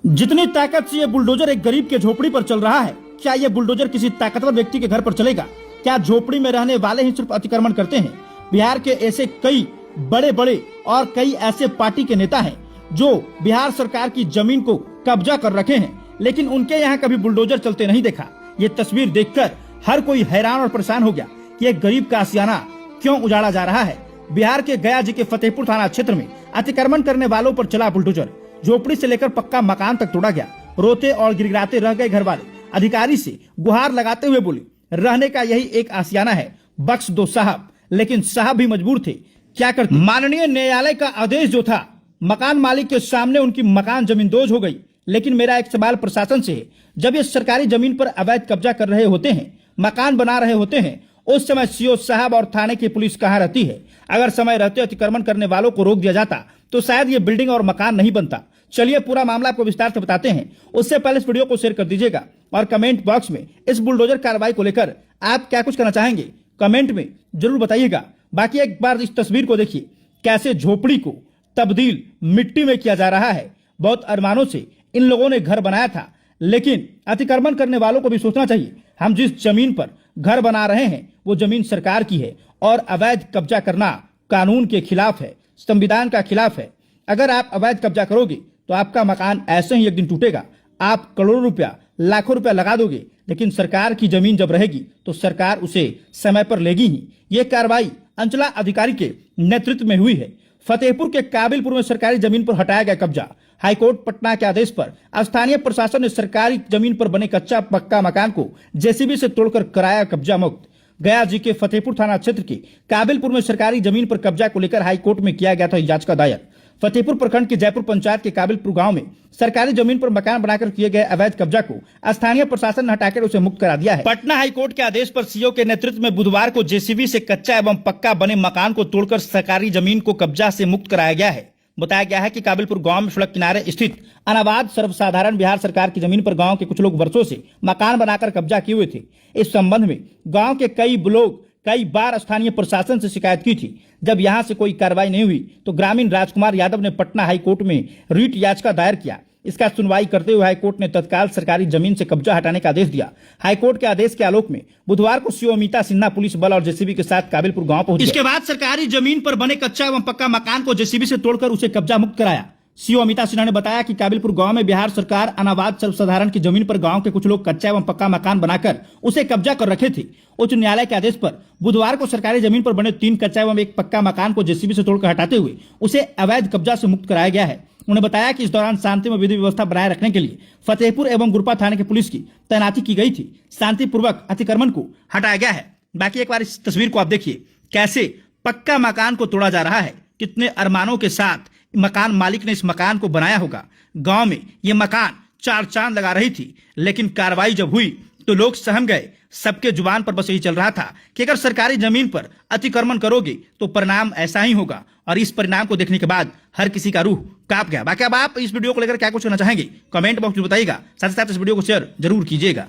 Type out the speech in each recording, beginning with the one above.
जितनी ताकत से ये बुलडोजर एक गरीब के झोपड़ी पर चल रहा है, क्या ये बुलडोजर किसी ताकतवर व्यक्ति के घर पर चलेगा? क्या झोपड़ी में रहने वाले ही सिर्फ अतिक्रमण करते हैं? बिहार के ऐसे कई बड़े बड़े और कई ऐसे पार्टी के नेता हैं जो बिहार सरकार की जमीन को कब्जा कर रखे हैं, लेकिन उनके यहाँ कभी बुलडोजर चलते नहीं देखा। ये तस्वीर देखकर हर कोई हैरान और परेशान हो गया कि एक गरीब का आशियाना क्यों उजाड़ा जा रहा है। बिहार के गया जी के फतेहपुर थाना क्षेत्र में अतिक्रमण करने वालों पर चला बुलडोजर। झोपड़ी से लेकर पक्का मकान तक तोड़ा गया। रोते और गिड़गिड़ाते रह गए घर वाले। अधिकारी से गुहार लगाते हुए बोले, रहने का यही एक आशियाना है, बख्श दो साहब। लेकिन साहब भी मजबूर थे, क्या करते। माननीय न्यायालय का आदेश जो था, मकान मालिक के सामने उनकी मकान जमींदोज हो गई। लेकिन मेरा एक सवाल प्रशासन से है, जब ये सरकारी जमीन पर अवैध कब्जा कर रहे होते हैं, मकान बना रहे होते हैं, उस समय सीओ साहब और थाने की पुलिस कहाँ रहती है? अगर समय रहते अतिक्रमण करने वालों को रोक दिया जाता तो शायद ये बिल्डिंग और मकान नहीं बनता। चलिए पूरा मामला आपको विस्तार से बताते हैं। उससे पहले इस वीडियो को शेयर कर दीजिएगा और कमेंट बॉक्स में इस बुलडोजर कार्रवाई को लेकर आप क्या कुछ कहना चाहेंगे, कमेंट में जरूर बताइएगा। बाकी एक बार इस तस्वीर को देखिए, कैसे झोपड़ी को तब्दील मिट्टी में किया जा रहा है। बहुत अरमानों से इन लोगों ने घर बनाया था, लेकिन अतिक्रमण करने वालों को भी सोचना चाहिए। हम जिस जमीन पर घर बना रहे हैं वो जमीन सरकार की है और अवैध कब्जा करना कानून के खिलाफ है, संविधान का खिलाफ है। अगर आप अवैध कब्जा करोगे तो आपका मकान ऐसे ही एक दिन टूटेगा। आप करोड़ों रुपया, लाखों रुपया लगा दोगे, लेकिन सरकार की जमीन जब रहेगी तो सरकार उसे समय पर लेगी ही। ये कार्रवाई अंचला अधिकारी के नेतृत्व में हुई है। फतेहपुर के काबिलपुर में सरकारी जमीन पर हटाया गया कब्जा। हाईकोर्ट पटना के आदेश पर स्थानीय प्रशासन ने सरकारी जमीन पर बने कच्चा पक्का मकान को जेसीबी से तोड़कर कराया कब्जा मुक्त। गया जी के फतेहपुर थाना क्षेत्र के काबिलपुर में सरकारी जमीन पर कब्जा को लेकर हाईकोर्ट में किया गया था याचिका दायर। फतेहपुर प्रखंड के जयपुर पंचायत के काबिलपुर गांव में सरकारी जमीन पर मकान बनाकर किए गए अवैध कब्जा को स्थानीय प्रशासन ने हटाकर उसे मुक्त करा दिया है। पटना हाईकोर्ट के आदेश पर सीओ के नेतृत्व में बुधवार को जेसीबी से कच्चा एवं पक्का बने मकान को तोड़कर सरकारी जमीन को कब्जा से मुक्त कराया गया है। बताया गया है कि काबिलपुर गांव में सड़क किनारे स्थित अनाबाद सर्वसाधारण बिहार सरकार की जमीन पर गांव के कुछ लोग वर्षों से मकान बनाकर कब्जा किए हुए थे। इस संबंध में गांव के कई लोग कई बार स्थानीय प्रशासन से शिकायत की थी। जब यहां से कोई कार्रवाई नहीं हुई तो ग्रामीण राजकुमार यादव ने पटना हाईकोर्ट में रीट याचिका दायर किया। इसका सुनवाई करते हुए हाईकोर्ट ने तत्काल सरकारी जमीन से कब्जा हटाने का आदेश दिया। हाईकोर्ट के आदेश के आलोक में बुधवार को सीओ अमिता सिन्हा पुलिस बल और जेसीबी के साथ काबिलपुर गांव पहुंचे। इसके बाद सरकारी जमीन पर बने कच्चा एवं पक्का मकान को जेसीबी से तोड़कर उसे कब्जा मुक्त कराया। सीओ अमिता सिन्हा ने बताया कि काबिलपुर गांव में बिहार सरकार अनाबाद सर्वसाधारण की जमीन पर गांव के कुछ लोग कच्चा एवं पक्का मकान बनाकर उसे कब्जा कर रखे थे। उच्च न्यायालय के आदेश पर बुधवार को सरकारी जमीन पर बने 3 कच्चा एवं 1 पक्का मकान को जेसीबी से तोड़कर हटाते हुए उसे अवैध कब्जा से मुक्त कराया गया है। उन्होंने बताया कि इस दौरान शांति में विधि व्यवस्था बनाए रखने के लिए फतेहपुर एवं गुरपा थाने की पुलिस की तैनाती की गई थी। शांतिपूर्वक अतिक्रमण को हटाया गया है। बाकी एक बार इस तस्वीर को आप देखिए, कैसे पक्का मकान को तोड़ा जा रहा है। कितने अरमानों के साथ मकान मालिक ने इस मकान को बनाया होगा। गांव में ये मकान 4 चांद लगा रही थी, लेकिन कार्रवाई जब हुई तो लोग सहम गए। सबके जुबान पर बस यही चल रहा था कि अगर सरकारी जमीन पर अतिक्रमण करोगे तो परिणाम ऐसा ही होगा। और इस परिणाम को देखने के बाद हर किसी का रूह कांप गया। बाकी अब आप इस वीडियो को लेकर क्या कुछ कहना चाहेंगे, कमेंट बॉक्स में बताइएगा। साथ ही साथ इस वीडियो को शेयर जरूर कीजिएगा।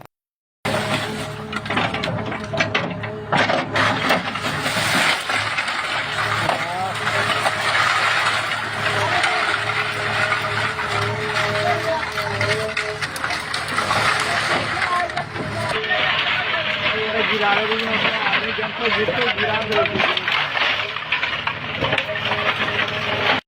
गिरा रही है, आदमी जब तक गिरते गिरा